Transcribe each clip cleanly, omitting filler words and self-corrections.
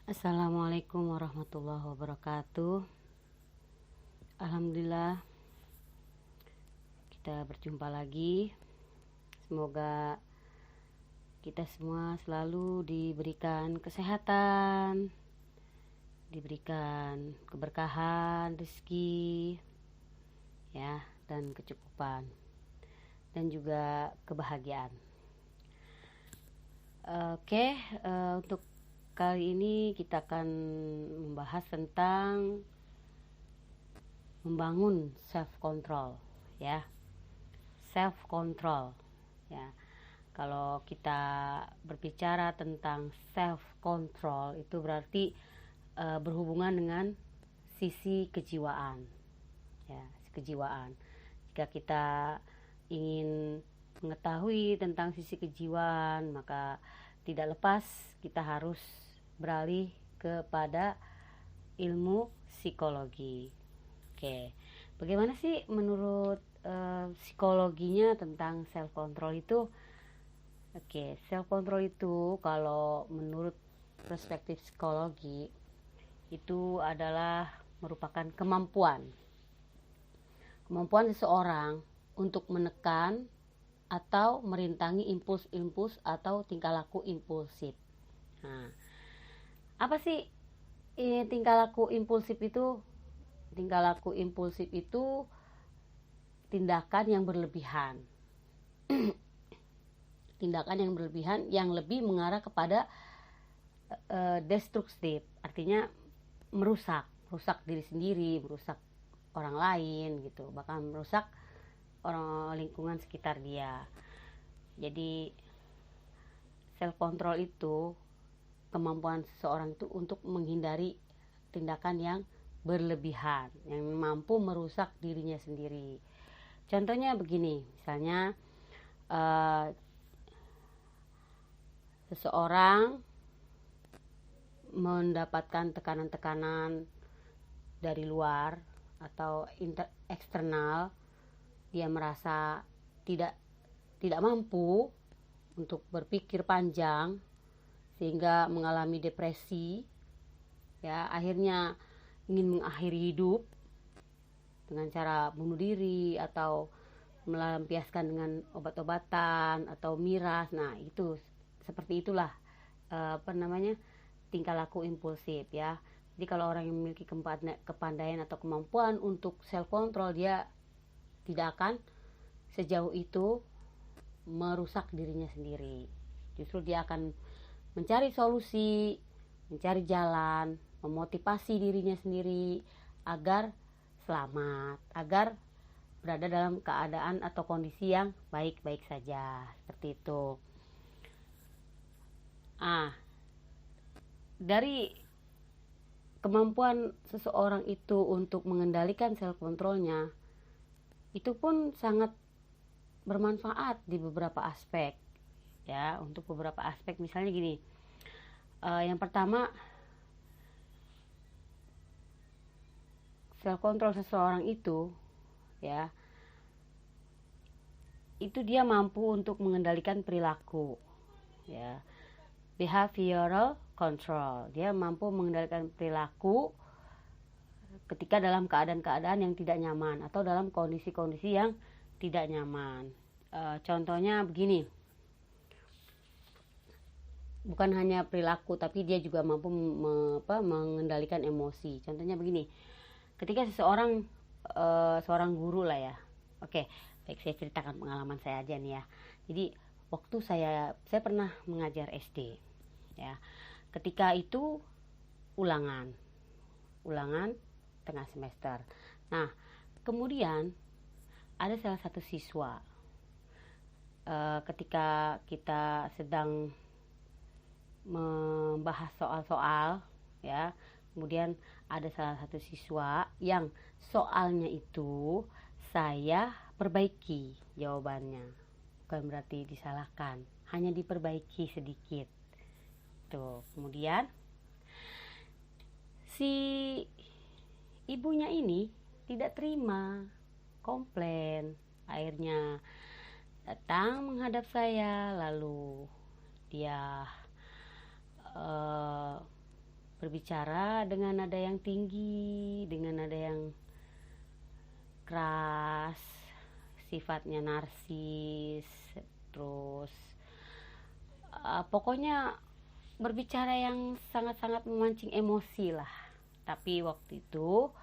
Assalamualaikum warahmatullahi wabarakatuh. Alhamdulillah kita berjumpa lagi. Semoga kita semua selalu diberikan kesehatan, diberikan keberkahan, rezeki, ya, dan kecukupan, dan juga kebahagiaan. Oke, untuk kali ini kita akan membahas tentang membangun self control, ya. Self control, ya. Kalau kita berbicara tentang self control itu berarti berhubungan dengan sisi kejiwaan, ya, kejiwaan. Jika kita ingin mengetahui tentang sisi kejiwaan, maka tidak lepas kita harus beralih kepada ilmu psikologi. Oke, bagaimana sih menurut psikologinya tentang self control itu? Oke, self control itu kalau menurut perspektif psikologi itu adalah merupakan kemampuan seseorang untuk menekan atau merintangi impuls-impuls atau tingkah laku impulsif. Nah, apa sih ini tingkah laku impulsif itu? Tingkah laku impulsif itu tindakan yang berlebihan. Tindakan yang berlebihan yang lebih mengarah kepada destruktif, artinya merusak diri sendiri, merusak orang lain gitu, bahkan merusak orang lingkungan sekitar dia. Jadi self control itu kemampuan seseorang itu untuk menghindari tindakan yang berlebihan yang mampu merusak dirinya sendiri. Contohnya begini, misalnya seseorang mendapatkan tekanan-tekanan dari luar atau eksternal, dia merasa tidak mampu untuk berpikir panjang sehingga mengalami depresi, ya, akhirnya ingin mengakhiri hidup dengan cara bunuh diri atau melampiaskan dengan obat-obatan atau miras. Nah, itu seperti itulah tingkah laku impulsif, ya. Jadi kalau orang yang memiliki kepandaian atau kemampuan untuk self control, dia tidak akan sejauh itu merusak dirinya sendiri. Justru dia akan mencari solusi, mencari jalan, memotivasi dirinya sendiri agar selamat, agar berada dalam keadaan atau kondisi yang baik-baik saja, seperti itu. Dari kemampuan seseorang itu untuk mengendalikan self controlnya itu pun sangat bermanfaat di beberapa aspek, ya. Untuk beberapa aspek, misalnya gini, yang pertama, self control seseorang itu, ya, itu dia mampu untuk mengendalikan perilaku, ya. Behavioral control, dia mampu mengendalikan perilaku ketika dalam keadaan-keadaan yang tidak nyaman atau dalam kondisi-kondisi yang tidak nyaman. Contohnya begini, bukan hanya perilaku tapi dia juga mampu mengendalikan emosi. Contohnya begini, ketika seorang guru lah, ya. Oke, baik, saya ceritakan pengalaman saya aja nih, ya. Jadi waktu saya pernah mengajar SD, ya. Ketika itu ulangan tengah semester. Nah, kemudian ada salah satu siswa, ketika kita sedang membahas soal-soal, ya, kemudian ada salah satu siswa yang soalnya itu saya perbaiki jawabannya, bukan berarti disalahkan, hanya diperbaiki sedikit tuh. Kemudian si ibunya ini tidak terima, komplain, akhirnya datang menghadap saya, lalu dia berbicara dengan nada yang tinggi, dengan nada yang keras, sifatnya narsis, terus pokoknya berbicara yang sangat-sangat memancing emosi lah. Tapi waktu itu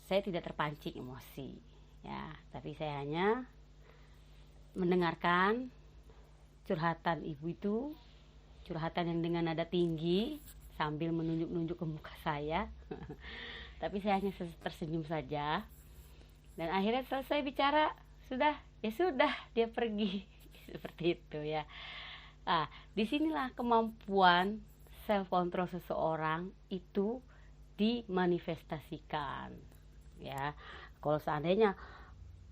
saya tidak terpancing emosi ya, tapi saya hanya mendengarkan curhatan ibu itu, curhatan yang dengan nada tinggi sambil menunjuk-nunjuk ke muka saya. Tapi saya hanya tersenyum saja. Dan akhirnya selesai bicara, ya sudah dia pergi. Seperti itu ya. Disinilah kemampuan self control seseorang itu dimanifestasikan ya. Kalau seandainya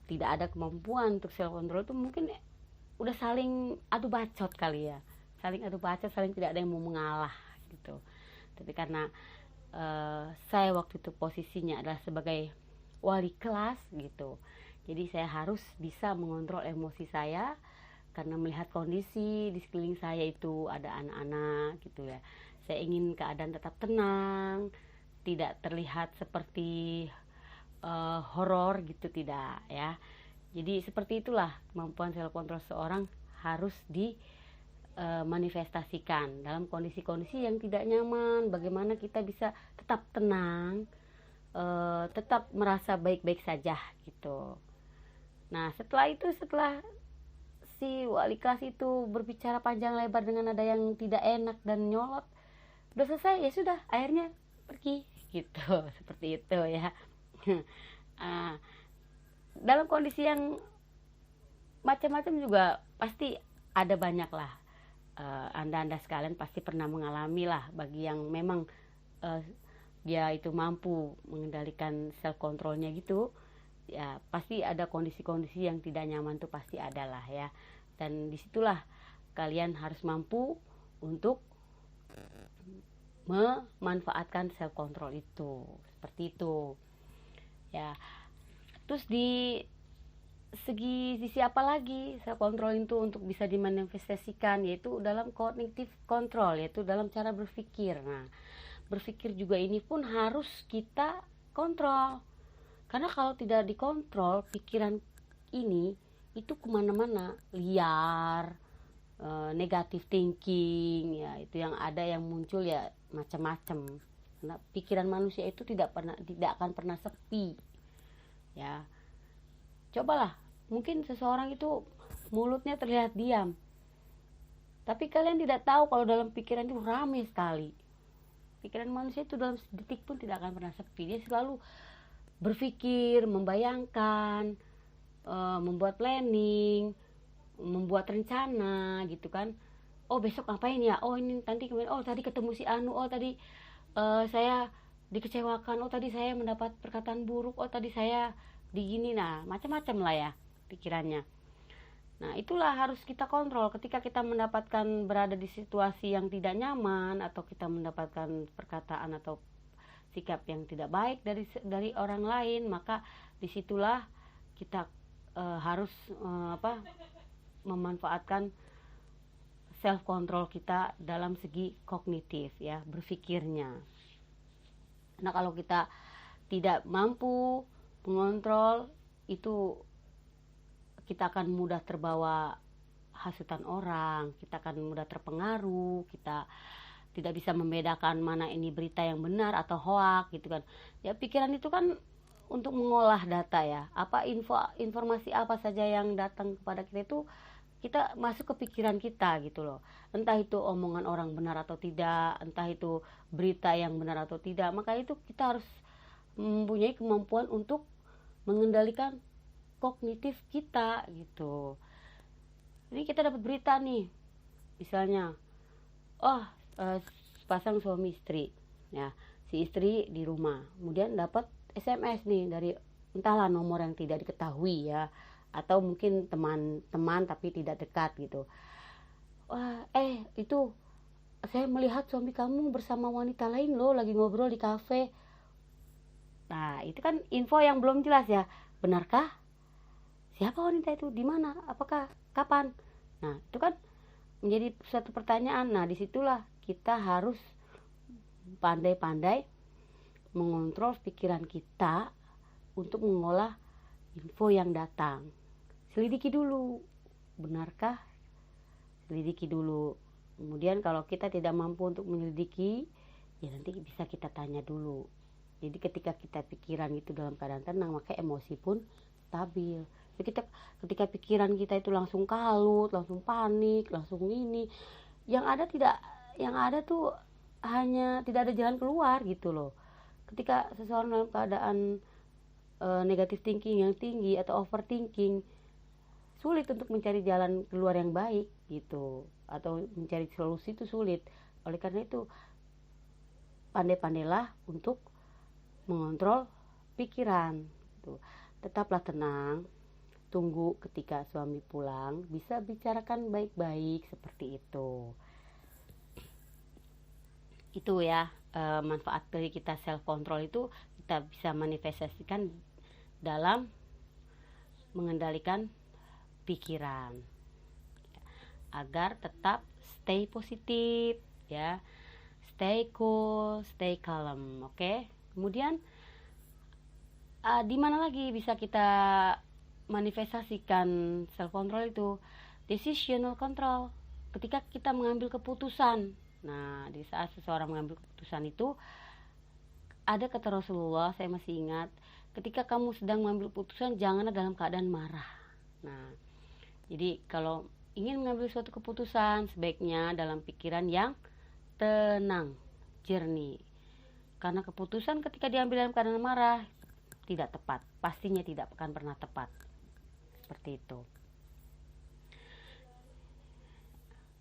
tidak ada kemampuan untuk self control, itu mungkin udah saling adu bacot kali ya, saling adu bacot, saling tidak ada yang mau mengalah gitu. Tapi karena saya waktu itu posisinya adalah sebagai wali kelas gitu, jadi saya harus bisa mengontrol emosi saya karena melihat kondisi di sekeliling saya itu ada anak-anak gitu ya. Saya ingin keadaan tetap tenang, tidak terlihat seperti horor gitu, tidak ya. Jadi seperti itulah kemampuan self control seorang harus dimanifestasikan dalam kondisi-kondisi yang tidak nyaman. Bagaimana kita bisa tetap tenang, tetap merasa baik-baik saja gitu. Nah setelah si wali kelas itu berbicara panjang lebar dengan nada yang tidak enak dan nyolot, udah selesai, ya sudah, akhirnya pergi gitu. Seperti itu ya. Dalam kondisi yang macam-macam juga pasti ada banyak lah. Anda sekalian pasti pernah mengalami lah, bagi yang memang dia itu mampu mengendalikan self controlnya gitu ya, pasti ada kondisi-kondisi yang tidak nyaman tuh, pasti ada lah ya. Dan disitulah kalian harus mampu untuk memanfaatkan self control itu, seperti itu ya. Terus di sisi apa lagi self control itu untuk bisa dimanifestasikan, yaitu dalam cognitive control, yaitu dalam cara berpikir. Nah, berpikir juga ini pun harus kita kontrol, karena kalau tidak dikontrol pikiran ini itu kemana-mana, liar, negative thinking ya, itu yang ada, yang muncul ya macam-macam. Karena pikiran manusia itu tidak akan pernah sepi ya. Cobalah, mungkin seseorang itu mulutnya terlihat diam, tapi kalian tidak tahu kalau dalam pikiran itu ramai sekali. Pikiran manusia itu dalam sedetik pun tidak akan pernah sepi. Dia selalu berpikir, membayangkan, membuat planning, membuat rencana gitu kan. Oh besok ngapain ya, oh ini nanti kemarin, oh tadi ketemu si Anu, oh tadi saya dikecewakan, oh tadi saya mendapat perkataan buruk, oh tadi saya digini. Nah macam-macam lah ya pikirannya. Nah itulah harus kita kontrol. Ketika kita mendapatkan berada di situasi yang tidak nyaman, atau kita mendapatkan perkataan atau sikap yang tidak baik dari orang lain, maka disitulah kita harus memanfaatkan self control kita dalam segi kognitif ya, berpikirnya. Nah kalau kita tidak mampu mengontrol itu, kita akan mudah terbawa hasutan orang, kita akan mudah terpengaruh, kita tidak bisa membedakan mana ini berita yang benar atau hoak gitu kan. Ya pikiran itu kan untuk mengolah data ya, apa informasi apa saja yang datang kepada kita itu kita masuk ke pikiran kita gitu loh. Entah itu omongan orang benar atau tidak, entah itu berita yang benar atau tidak, maka itu kita harus mempunyai kemampuan untuk mengendalikan kognitif kita gitu. Ini kita dapat berita nih, misalnya pasang suami istri ya, si istri di rumah, kemudian dapat SMS nih dari entahlah nomor yang tidak diketahui ya, atau mungkin teman-teman tapi tidak dekat gitu. Itu saya melihat suami kamu bersama wanita lain loh, lagi ngobrol di kafe. Nah itu kan info yang belum jelas ya, benarkah? Siapa wanita itu? Di mana? Apakah? Kapan? Nah itu kan menjadi suatu pertanyaan. Nah disitulah kita harus pandai-pandai mengontrol pikiran kita untuk mengolah info yang datang. Selidiki dulu, benarkah? Selidiki dulu. Kemudian kalau kita tidak mampu untuk menyelidiki, ya nanti bisa kita tanya dulu. Jadi ketika kita pikiran itu dalam keadaan tenang, maka emosi pun stabil. Jadi ketika pikiran kita itu langsung kalut, langsung panik, langsung ini, yang ada tuh hanya tidak ada jalan keluar gitu loh. Ketika seseorang dalam keadaan negative thinking yang tinggi atau overthinking, sulit untuk mencari jalan keluar yang baik gitu, atau mencari solusi itu sulit. Oleh karena itu, pandai-pandailah untuk mengontrol pikiran gitu. Tetaplah tenang, tunggu ketika suami pulang, bisa bicarakan baik-baik seperti itu. Itu ya, manfaat dari kita self control itu kita bisa manifestasikan dalam mengendalikan pikiran agar tetap stay positif ya, stay cool, stay calm. Oke. Kemudian di mana lagi bisa kita manifestasikan self control itu? Decisional control, ketika kita mengambil keputusan. Nah, di saat seseorang mengambil keputusan itu, ada kata Rasulullah, saya masih ingat, ketika kamu sedang mengambil keputusan, janganlah dalam keadaan marah. Nah, jadi kalau ingin mengambil suatu keputusan, sebaiknya dalam pikiran yang tenang, jernih. Karena keputusan ketika diambil dalam keadaan marah tidak tepat, pastinya tidak akan pernah tepat. Seperti itu.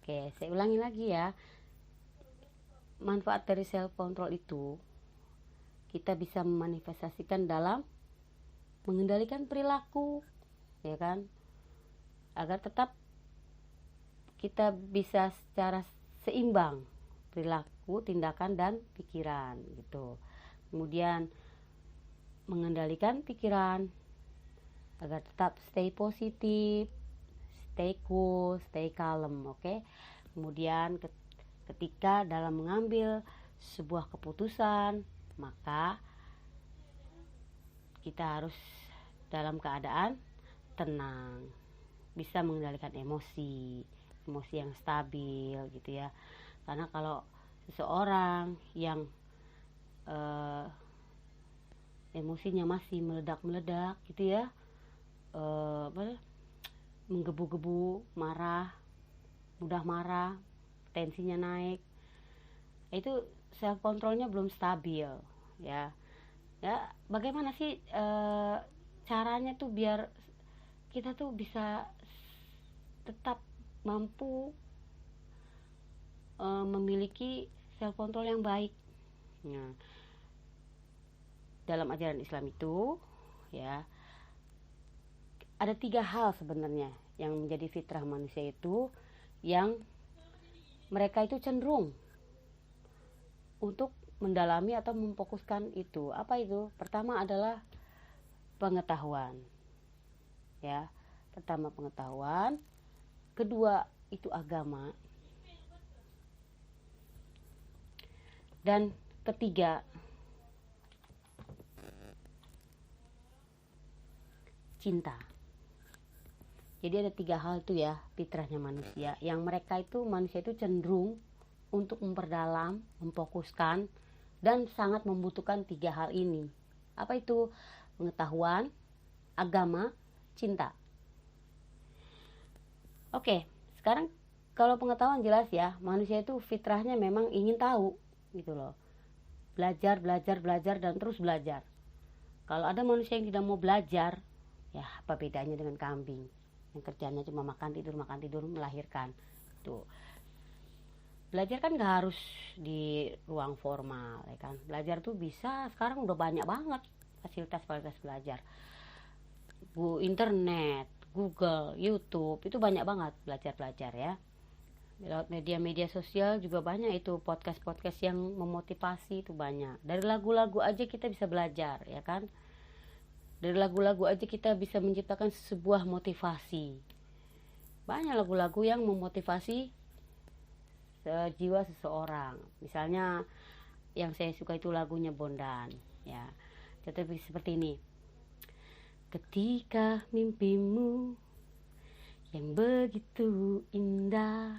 Oke, saya ulangi lagi ya. Manfaat dari self control itu kita bisa memanifestasikan dalam mengendalikan perilaku, ya kan? Agar tetap kita bisa secara seimbang perilaku, tindakan, dan pikiran gitu. Kemudian mengendalikan pikiran agar tetap stay positif, stay cool, stay calm, oke? Kemudian ketika dalam mengambil sebuah keputusan, maka kita harus dalam keadaan tenang, bisa mengendalikan emosi yang stabil gitu ya. Karena kalau seseorang yang emosinya masih meledak-meledak gitu ya, menggebu-gebu, mudah marah, tensinya naik, itu self controlnya belum stabil ya. Bagaimana sih caranya tuh biar kita tuh bisa tetap mampu memiliki self control yang baik. Nah, dalam ajaran Islam itu ya ada 3 hal sebenarnya yang menjadi fitrah manusia itu, yang mereka itu cenderung untuk mendalami atau memfokuskan itu. Apa itu? Pertama adalah pengetahuan. Ya, pertama pengetahuan, kedua itu agama, dan ketiga cinta. Jadi ada 3 hal itu ya fitrahnya manusia, yang manusia itu cenderung untuk memperdalam, memfokuskan, dan sangat membutuhkan 3 hal ini. Apa itu? Pengetahuan, agama, cinta. Oke, sekarang kalau pengetahuan jelas ya, manusia itu fitrahnya memang ingin tahu gitu loh. Belajar, dan terus belajar. Kalau ada manusia yang tidak mau belajar, ya apa bedanya dengan kambing yang kerjanya cuma makan tidur, melahirkan. Tuh. Belajar kan gak harus di ruang formal ya kan. Belajar tuh bisa, sekarang udah banyak banget fasilitas belajar. Internet, Google, YouTube, itu banyak banget belajar ya. Lewat media-media sosial juga banyak itu podcast yang memotivasi, itu banyak. Dari lagu-lagu aja kita bisa belajar ya kan. Dari lagu-lagu aja kita bisa menciptakan sebuah motivasi. Banyak lagu-lagu yang memotivasi jiwa seseorang. Misalnya yang saya suka itu lagunya Bondan ya. Tetapi seperti ini. Ketika mimpimu yang begitu indah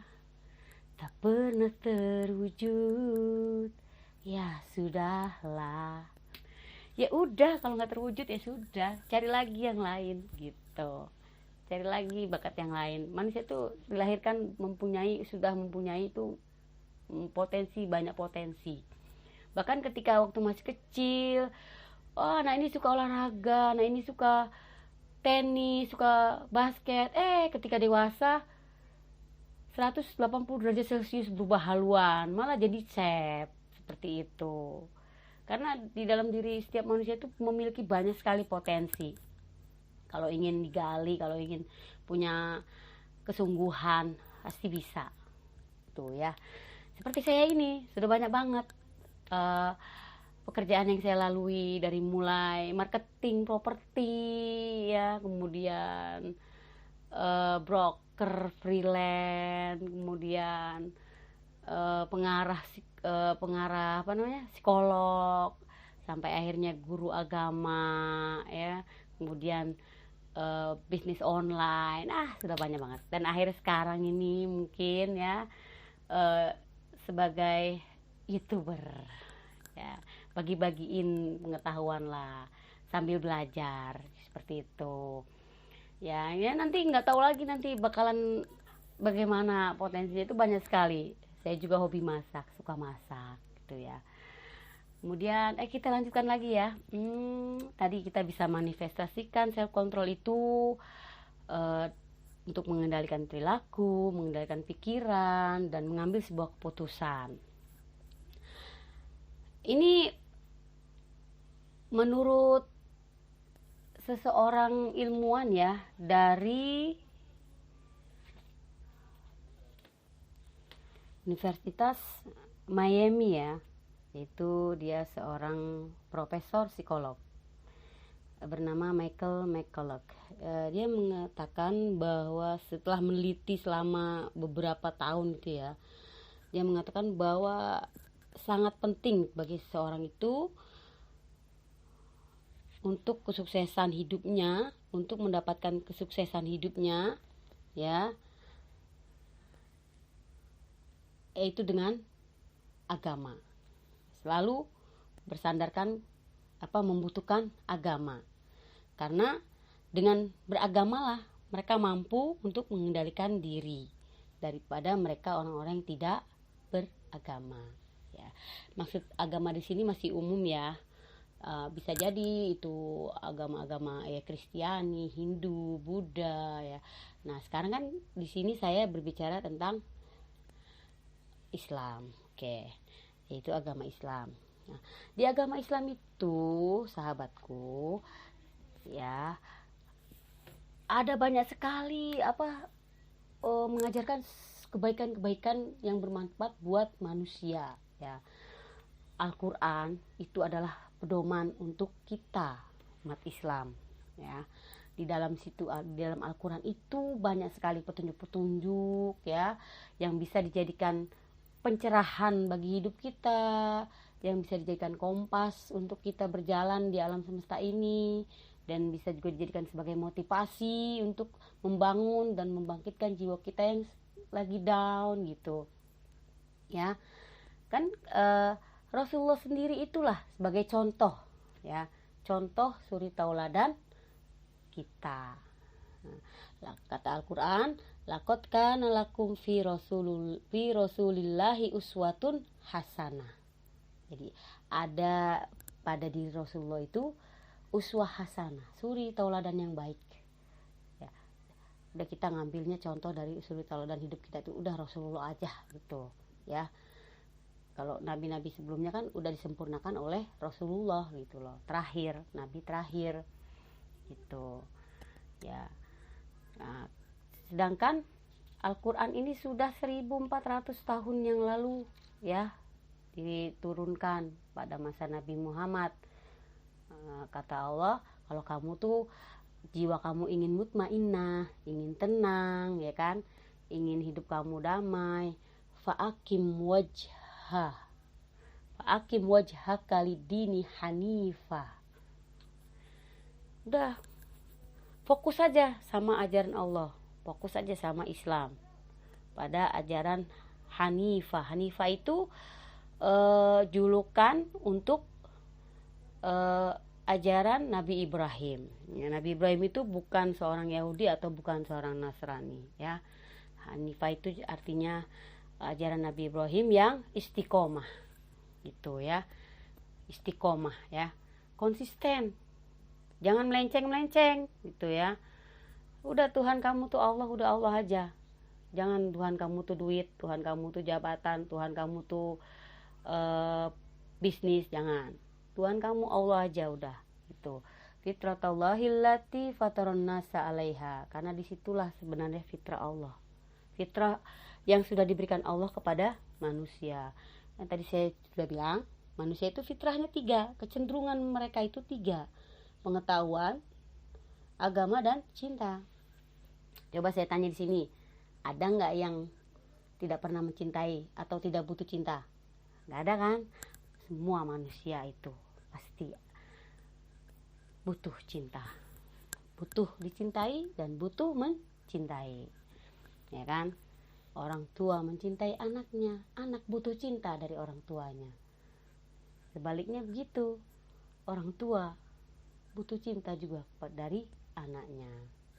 tak pernah terwujud, ya sudahlah. Ya udah, kalau nggak terwujud ya sudah, cari lagi yang lain gitu. Cari lagi bakat yang lain. Manusia tuh dilahirkan sudah mempunyai itu potensi, banyak potensi. Bahkan ketika waktu masih kecil, oh anak ini suka olahraga, anak ini suka tenis, suka basket. Ketika dewasa 180 derajat Celcius berubah haluan, malah jadi chef. Seperti itu. Karena di dalam diri setiap manusia itu memiliki banyak sekali potensi. Kalau ingin digali, kalau ingin punya kesungguhan, pasti bisa. Tuh ya. Seperti saya ini, sudah banyak banget pekerjaan yang saya lalui, dari mulai marketing properti ya, kemudian broker freelance, kemudian pengarah psikolog, sampai akhirnya guru agama ya, kemudian bisnis online, sudah banyak banget. Dan akhirnya sekarang ini mungkin ya sebagai YouTuber ya, bagi-bagiin pengetahuan lah sambil belajar seperti itu ya. Nanti nggak tahu lagi nanti bakalan bagaimana, potensinya itu banyak sekali. Saya juga hobi masak, suka masak gitu ya. Kemudian kita lanjutkan lagi ya. Tadi kita bisa manifestasikan self control itu untuk mengendalikan perilaku, mengendalikan pikiran, dan mengambil sebuah keputusan. Ini menurut seseorang ilmuwan ya, dari Universitas Miami ya, yaitu dia seorang profesor psikolog bernama Michael McCulloch. Dia mengatakan bahwa setelah meneliti selama beberapa tahun gitu ya, dia mengatakan bahwa sangat penting bagi seseorang itu untuk kesuksesan hidupnya, untuk mendapatkan kesuksesan hidupnya ya, yaitu dengan agama. Selalu bersandarkan membutuhkan agama. Karena dengan beragamalah mereka mampu untuk mengendalikan diri daripada mereka orang-orang yang tidak beragama. Ya. Maksud agama di sini masih umum ya. Bisa jadi itu agama-agama ya, Kristiani, Hindu, Buddha ya. Nah, sekarang kan di sini saya berbicara tentang Islam. Oke. Yaitu agama Islam. Nah, di agama Islam itu, sahabatku, ya, ada banyak sekali mengajarkan kebaikan-kebaikan yang bermanfaat buat manusia ya. Al-Quran itu adalah pedoman untuk kita umat Islam ya. Di dalam Al-Quran itu banyak sekali petunjuk-petunjuk ya, yang bisa dijadikan pencerahan bagi hidup kita, yang bisa dijadikan kompas untuk kita berjalan di alam semesta ini, dan bisa juga dijadikan sebagai motivasi untuk membangun dan membangkitkan jiwa kita yang lagi down gitu ya. Kan Rasulullah sendiri itulah sebagai contoh ya, contoh suri tauladan kita. Kata Al-Quran, laqad kana lakum fi rasulillahi uswatun hasanah. Jadi ada pada diri Rasulullah itu uswah hasanah, suri tauladan yang baik ya. Udah kita ngambilnya contoh dari suri tauladan hidup kita itu udah Rasulullah aja gitu ya. Kalau nabi-nabi sebelumnya kan udah disempurnakan oleh Rasulullah gitu loh, terakhir, nabi terakhir gitu ya. Nah, sedangkan Al-Quran ini sudah 1400 tahun yang lalu ya diturunkan pada masa Nabi Muhammad. Kata Allah, kalau kamu tuh jiwa kamu ingin mutmainnah, ingin tenang ya kan, ingin hidup kamu damai, fa'akim wajhah Fa'akim wajhaka lidini hanifa. Udah, fokus saja sama ajaran Allah, fokus saja sama Islam, pada ajaran Hanifah. Hanifah itu julukan untuk ajaran Nabi Ibrahim. Ya, Nabi Ibrahim itu bukan seorang Yahudi atau bukan seorang Nasrani, ya. Hanifah itu artinya ajaran Nabi Ibrahim yang istiqomah, gitu ya. Istiqomah ya, konsisten, jangan melenceng-melenceng, gitu ya. Udah, Tuhan kamu tuh Allah, udah Allah aja. Jangan Tuhan kamu tuh duit, Tuhan kamu tuh jabatan, Tuhan kamu tuh bisnis, jangan. Tuhan kamu Allah aja, udah itu. Fitratallahi fataron nasa 'alaiha, karena disitulah sebenarnya fitrah Allah, fitrah yang sudah diberikan Allah kepada manusia. Yang tadi saya sudah bilang, manusia itu fitrahnya 3, kecenderungan mereka itu 3, pengetahuan, agama, dan cinta. Coba saya tanya di sini, ada nggak yang tidak pernah mencintai atau tidak butuh cinta? Nggak ada kan? Semua manusia itu pasti butuh cinta, butuh dicintai dan butuh mencintai, ya kan? Orang tua mencintai anaknya, anak butuh cinta dari orang tuanya. Sebaliknya begitu, orang tua butuh cinta juga dari anaknya.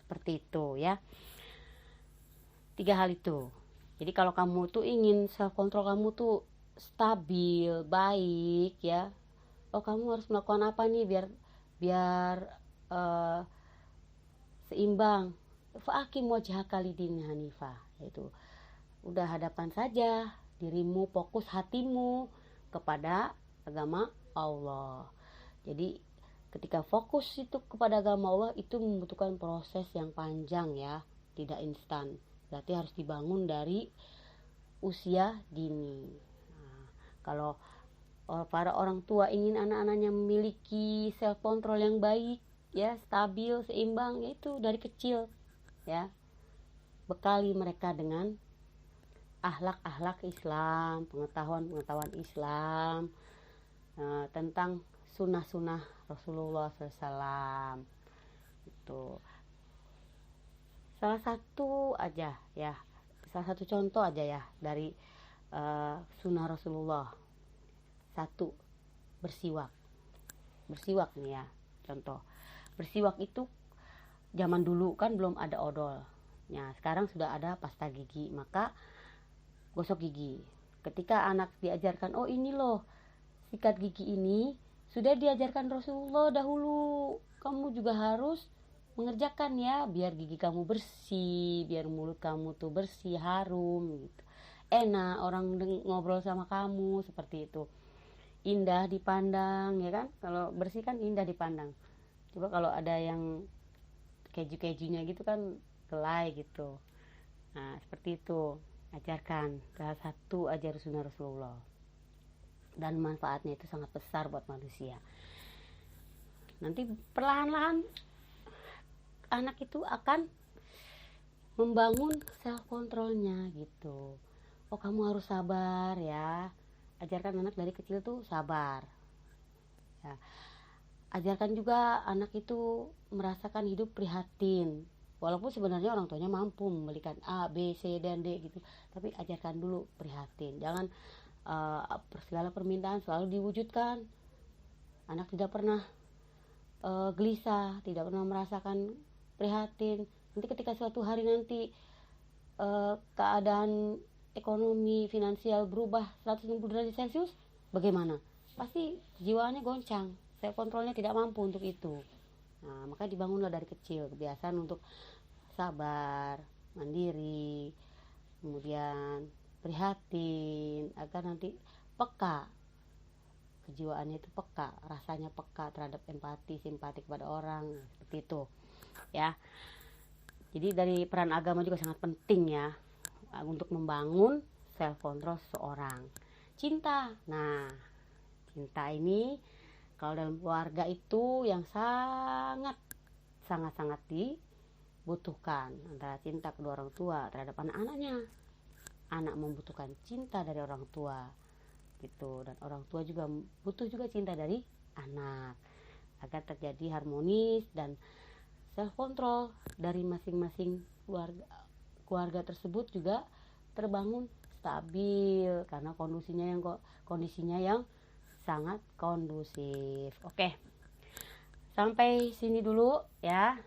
Seperti itu ya. 3 hal itu. Jadi kalau kamu tuh ingin self control kamu tuh stabil, baik ya. Oh, kamu harus melakukan apa nih biar seimbang. Fa'akim wajhaka lidini hanifah, yaitu udah hadapan saja dirimu, fokus hatimu kepada agama Allah. Jadi ketika fokus itu kepada agama Allah itu membutuhkan proses yang panjang ya, tidak instan. Berarti harus dibangun dari usia dini. Nah, kalau para orang tua ingin anak-anaknya memiliki self control yang baik ya, stabil, seimbang, yaitu dari kecil ya, bekali mereka dengan akhlak Islam, pengetahuan Islam, tentang sunnah Rasulullah SAW. Itu salah satu aja ya, salah satu contoh aja ya dari sunnah Rasulullah. 1, bersiwak nih ya, contoh. Bersiwak itu zaman dulu kan belum ada odol. Nah, sekarang sudah ada pasta gigi, maka gosok gigi. Ketika anak diajarkan, oh ini loh sikat gigi ini sudah diajarkan Rasulullah dahulu, kamu juga harus mengerjakan ya, biar gigi kamu bersih, biar mulut kamu tuh bersih, harum gitu, enak orang ngobrol sama kamu, seperti itu, indah dipandang ya kan. Kalau bersih kan indah dipandang. Coba kalau ada yang keju-kejunya gitu kan gelai gitu. Nah, seperti itu. Ajarkan salah satu ajar sunnah Rasulullah, dan manfaatnya itu sangat besar buat manusia. Nanti perlahan-lahan anak itu akan membangun self controlnya gitu. Oh, kamu harus sabar ya. Ajarkan anak dari kecil tuh sabar ya. Ajarkan juga anak itu merasakan hidup prihatin, walaupun sebenarnya orang tuanya mampu membelikan A, B, C, dan D gitu, tapi ajarkan dulu prihatin. Jangan segala permintaan selalu diwujudkan. Anak tidak pernah gelisah, tidak pernah merasakan prihatin. Nanti ketika suatu hari nanti keadaan ekonomi finansial berubah 160 derajat Celcius, bagaimana? Pasti jiwanya goncang, self kontrolnya tidak mampu untuk itu. Nah, maka dibangunlah dari kecil kebiasaan untuk sabar, mandiri, kemudian prihatin, agar nanti peka, kejiwaannya itu peka, rasanya peka terhadap empati, simpati kepada orang, seperti itu ya. Jadi dari peran agama juga sangat penting ya untuk membangun self control seseorang. Cinta, nah cinta ini kalau dalam keluarga itu yang sangat dibutuhkan, antara cinta kedua orang tua terhadap anak-anaknya. Anak membutuhkan cinta dari orang tua, gitu. Dan orang tua juga butuh juga cinta dari anak agar terjadi harmonis dan self control dari masing-masing keluarga tersebut juga terbangun stabil karena kondisinya yang sangat kondusif. Oke, sampai sini dulu ya.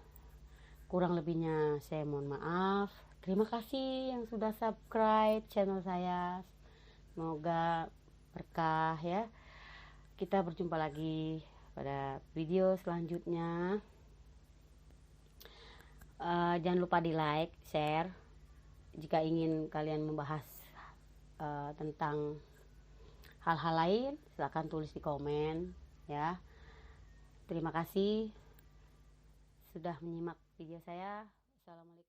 Kurang lebihnya saya mohon maaf. Terima kasih yang sudah subscribe channel saya. Semoga berkah ya. Kita berjumpa lagi pada video selanjutnya. Jangan lupa di like, share. Jika ingin kalian membahas tentang hal-hal lain, silakan tulis di komen ya. Terima kasih sudah menyimak video saya. Assalamualaikum.